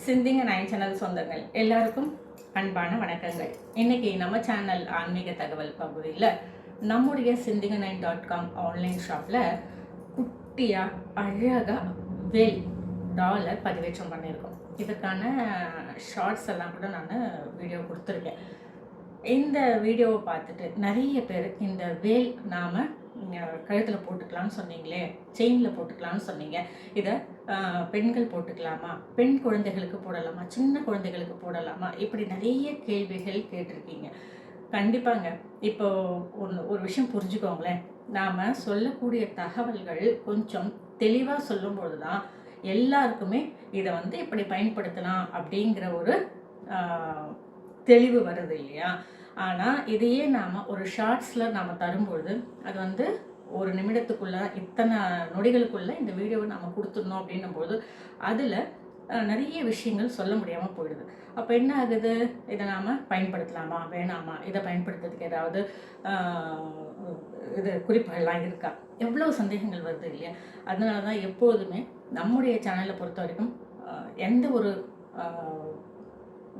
சிந்திங்க nine channel சொந்தங்கள் எல்லாருக்கும் அன்பான வணக்கங்கள். இன்னைக்கு நம்ம சேனல் ஆன்மீக தகவல் பகுதியில் நம்முடைய சிந்திங்க9.com ஆன்லைன் ஷாப்பில் குட்டியாக அழகாக வேல் டாலர் பதிவேற்றம் பண்ணியிருக்கோம். இதற்கான ஷார்ட்ஸ் எல்லாம் கூட நான் வீடியோ கொடுத்துருக்கேன். இந்த வீடியோவை பார்த்துட்டு நிறைய பேர் இந்த வேல் நாம் கழுத்தில் போட்டுக்கலாம்னு சொன்னீங்களே, செயினில் போட்டுக்கலாம்னு சொன்னீங்க, இதை பெண்கள் போட்டுக்கலாமா, பெண் குழந்தைகளுக்கு போடலாமா, சின்ன குழந்தைகளுக்கு போடலாமா, இப்படி நிறைய கேள்விகள் கேட்டிருக்கீங்க. கண்டிப்பாங்க. இப்போ ஒரு விஷயம் புரிஞ்சுக்கோங்களேன். நாம் சொல்லக்கூடிய தகவல்கள் கொஞ்சம் தெளிவாக சொல்லும்போது தான் எல்லாருக்குமே இதை இப்படி பயன்படுத்தலாம் அப்படிங்கிற ஒரு தெளிவு வருது இல்லையா? ஆனால் இதையே நாம் ஒரு ஷார்ட்ஸில் நாம் தரும்பொழுது அது ஒரு நிமிடத்துக்குள்ளே இத்தனை நொடிகளுக்குள்ளே இந்த வீடியோவை நாம் கொடுத்துடணும் அப்படின்னும்போது அதில் நிறைய விஷயங்கள் சொல்ல முடியாமல் போயிடுது. அப்போ என்ன ஆகுது? இதை நாம் பயன்படுத்தலாமா வேணாமா, இதை பயன்படுத்துறதுக்கு ஏதாவது இது குறிப்புகள்லாம் இருக்கா, எவ்வளோ சந்தேகங்கள் வருது இல்லையா? அதனால தான் எப்போதுமே நம்முடைய சேனலை பொறுத்த வரைக்கும் எந்த ஒரு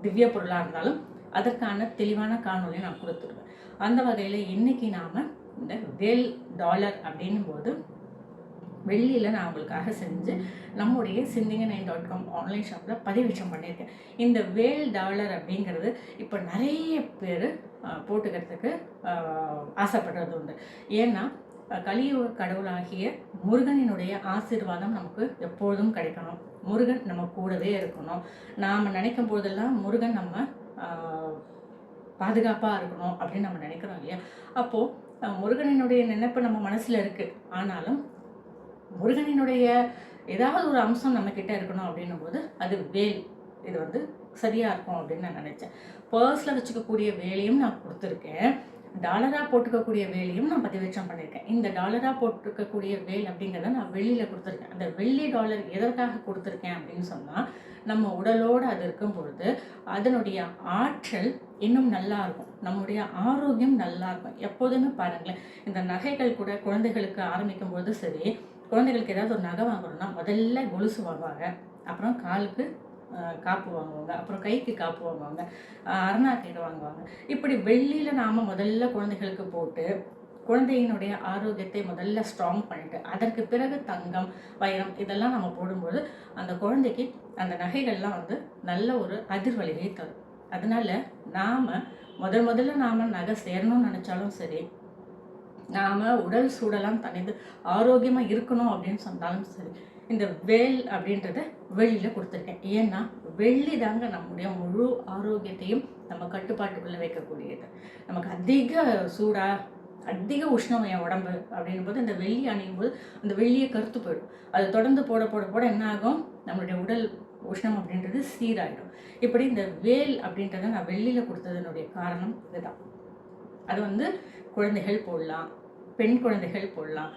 திவ்ய பொருளாக இருந்தாலும் அதற்கான தெளிவான காணொலியை நான் கொடுத்துருவேன். அந்த வகையில் இன்றைக்கி நாம் இந்த வேல் டாலர் அப்படின்னும் போது வெள்ளியில் நான் உங்களுக்காக செஞ்சு நம்முடைய சிந்திங்க9.com ஆன்லைன் ஷாப்பில் பதிவேற்றம் பண்ணியிருக்கேன். இந்த வேல் டாலர் அப்படிங்கிறது இப்போ நிறைய பேர் போட்டுக்கிறதுக்கு ஆசைப்படுறது உண்டு. ஏன்னா கலியுக கடவுளாகிய முருகனினுடைய ஆசீர்வாதம் நமக்கு எப்பொழுதும் கிடைக்கணும், முருகன் நம்ம கூடவே இருக்கணும், நாம் நினைக்கும் போதெல்லாம் முருகன் நம்ம பாதுகாப்பாக இருக்கணும் அப்படின்னு நம்ம நினைக்கிறோம் இல்லையா? அப்போது முருகனினுடைய நினைப்பு நம்ம மனசில் இருக்குது. ஆனாலும் முருகனினுடைய ஏதாவது ஒரு அம்சம் நம்மக்கிட்ட இருக்கணும் அப்படின்னும் போது அது வேல், இது சரியாக இருக்கும் அப்படின்னு நான் நினச்சேன். பர்ஸில் வச்சுக்கக்கூடிய வேலையும் நான் கொடுத்துருக்கேன், டாலராக போட்டுக்கக்கூடிய வேலையும் நான் பதிவேற்றம் பண்ணியிருக்கேன். இந்த டாலராக போட்டுக்கக்கூடிய வேல் அப்படிங்கிறத நான் வெள்ளியில் கொடுத்துருக்கேன். அந்த வெள்ளி டாலர் எதற்காக கொடுத்துருக்கேன் அப்படின்னு சொன்னால், நம்ம உடலோடு அது இருக்கும் பொழுது அதனுடைய ஆற்றல் இன்னும் நல்லா இருக்கும், நம்முடைய ஆரோக்கியம் நல்லா இருக்கும். எப்போதுமே பாருங்களேன், இந்த நகைகள் கூட குழந்தைகளுக்கு ஆரம்பிக்கும் போது சரி, குழந்தைகளுக்கு ஏதாவது ஒரு நகை வாங்குறோம்னா முதல்ல கொலுசு வாங்குவாங்க, அப்புறம் காலுக்கு காப்பு வாங்குவாங்க, அப்புறம் கைக்கு காப்பு வாங்குவாங்க, அரணாக்கைடு வாங்குவாங்க. இப்படி வெள்ளியில் நாம் முதல்ல குழந்தைகளுக்கு போட்டு குழந்தையினுடைய ஆரோக்கியத்தை முதல்ல ஸ்ட்ராங் பண்ணிட்டு அதற்கு பிறகு தங்கம் வைரம் இதெல்லாம் நம்ம போடும்போது அந்த குழந்தைக்கு அந்த நகைகள்லாம் நல்ல ஒரு அதிர்வலியை தரும். அதனால நாம் முதல்ல நாம் நகை சேரணும்னு நினச்சாலும் சரி, நாம் உடல் சூடெல்லாம் தனிந்து ஆரோக்கியமாக இருக்கணும் அப்படின்னு சொன்னாலும் சரி, இந்த வேல் அப்படின்றத வெள்ளியில் கொடுத்துருக்கேன். ஏன்னா வெள்ளி தாங்க நம்முடைய முழு ஆரோக்கியத்தையும் நம்ம கட்டுப்பாட்டுக்குள்ளே வைக்கக்கூடியது. நமக்கு அதிக சூடாக அதிக உஷ்ணம் என் உடம்பு அப்படின்னும் போது இந்த வெள்ளி அணியும் போது அந்த வெள்ளியை கருத்து போயிடும். அது தொடர்ந்து போட போட போட என்ன ஆகும், நம்மளுடைய உடல் உஷ்ணம் அப்படின்றது சீராகிடும். இப்படி இந்த வேல் அப்படின்றத நான் வெள்ளியில் கொடுத்ததனுடைய காரணம் இதுதான். அது குழந்தைகள் போடலாம், பெண் குழந்தைகள் போடலாம்,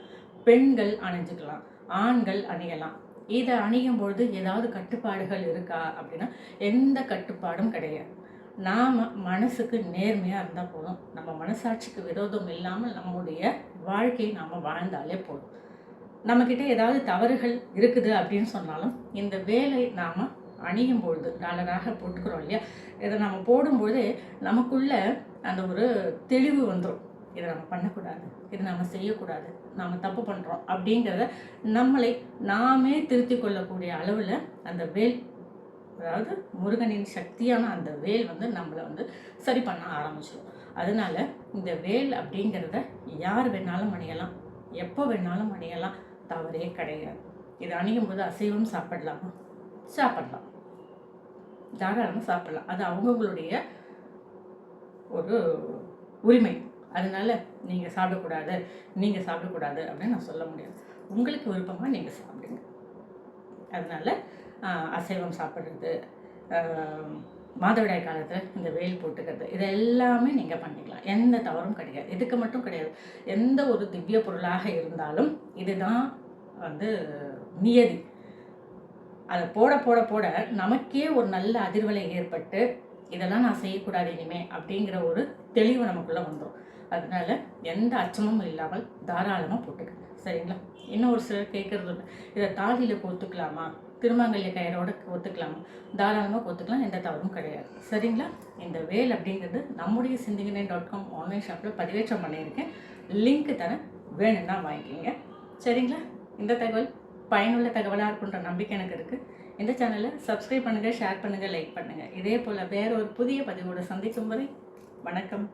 பெண்கள் அணிஞ்சுக்கலாம், ஆண்கள் அணியலாம். இதை அணியும் பொழுது ஏதாவது கட்டுப்பாடுகள் இருக்கா அப்படின்னா எந்த கட்டுப்பாடும் கிடையாது. நாம் மனசுக்கு நேர்மையாக இருந்தால் போதும், நம்ம மனசாட்சிக்கு விரோதம் இல்லாமல் நம்முடைய வாழ்க்கையை நாம் வாழ்ந்தாலே போதும். நம்மக்கிட்ட ஏதாவது தவறுகள் இருக்குது அப்படின்னு சொன்னாலும் இந்த வேலை நாம் அணியும் பொழுது டாலராக போட்டுக்கிறோம் இல்லையா, இதை நம்ம போடும்பொழுது நமக்குள்ள அந்த ஒரு தெளிவு வந்துடும். இதை நம்ம பண்ணக்கூடாது, இதை நம்ம செய்யக்கூடாது, நாம் தப்பு பண்ணுறோம் அப்படிங்கிறத நம்மளை நாமே திருத்தி கொள்ளக்கூடிய அளவில் அந்த வேல், அதாவது முருகனின் சக்தியான அந்த வேல் நம்மளை சரி பண்ண ஆரம்பிச்சிடும். அதனால இந்த வேல் அப்படிங்கிறத யார் வேணாலும் அணியலாம், எப்போ வேணாலும் அணியலாம், தவறே கிடையாது. இது அணியும் போது அசைவம் சாப்பிடலாமா? சாப்பிடலாம், தாராளமாக சாப்பிடலாம். அது அவங்கவுங்களுடைய ஒரு உரிமை. அதனால நீங்கள் சாப்பிடக்கூடாது அப்படின்னு நான் சொல்ல முடியாது. உங்களுக்கு விருப்பமாக நீங்கள் சாப்பிடுங்க. அதனால அசைவம் சாப்பிட்றது, மாதவிடாய் காலத்தில் இந்த வேல் போட்டுக்கிறது, இது எல்லாமே நீங்கள் பண்ணிக்கலாம், எந்த தவறும் கிடையாது. இதுக்கு மட்டும் கிடையாது, எந்த ஒரு திவ்ய பொருளாக இருந்தாலும் இதுதான் நியதி. அதை போட போட போட நமக்கே ஒரு நல்ல அதிர்வலை ஏற்பட்டு இதெல்லாம் நான் செய்யக்கூடாது இனிமே அப்படிங்கிற ஒரு தெளிவு நமக்குள்ளே வந்துடும். அதனால எந்த அச்சமும் இல்லாமல் தாராளமாக போட்டுக்கங்க, சரிங்களா? இன்னும் ஒரு சிலர் கேட்குறது, இதை தாலியில் கோத்துக்கலாமா, திருமாங்கல்ய கயிறோட ஒத்துக்கலாம், தாராளமாக ஒத்துக்கலாம், எந்த தவறும் கிடையாது. சரிங்களா? இந்த வேல் அப்படிங்கிறது நம்முடைய சிந்திங்கனே.com ஆன்லைன் ஷாப்பில் பதிவேற்றம் பண்ணியிருக்கேன். லிங்க் தரேன், வேணும்னா வாங்கிக்கிங்க. சரிங்களா? இந்த தகவல் பயனுள்ள தகவலாக இருக்குன்ற நம்பிக்கை எனக்கு இருக்குது. இந்த சேனலை சப்ஸ்கிரைப் பண்ணுங்கள், ஷேர் பண்ணுங்கள், லைக் பண்ணுங்கள். இதே போல் வேற ஒரு புதிய பதிவோடு சந்திக்கும் வரை வணக்கம்.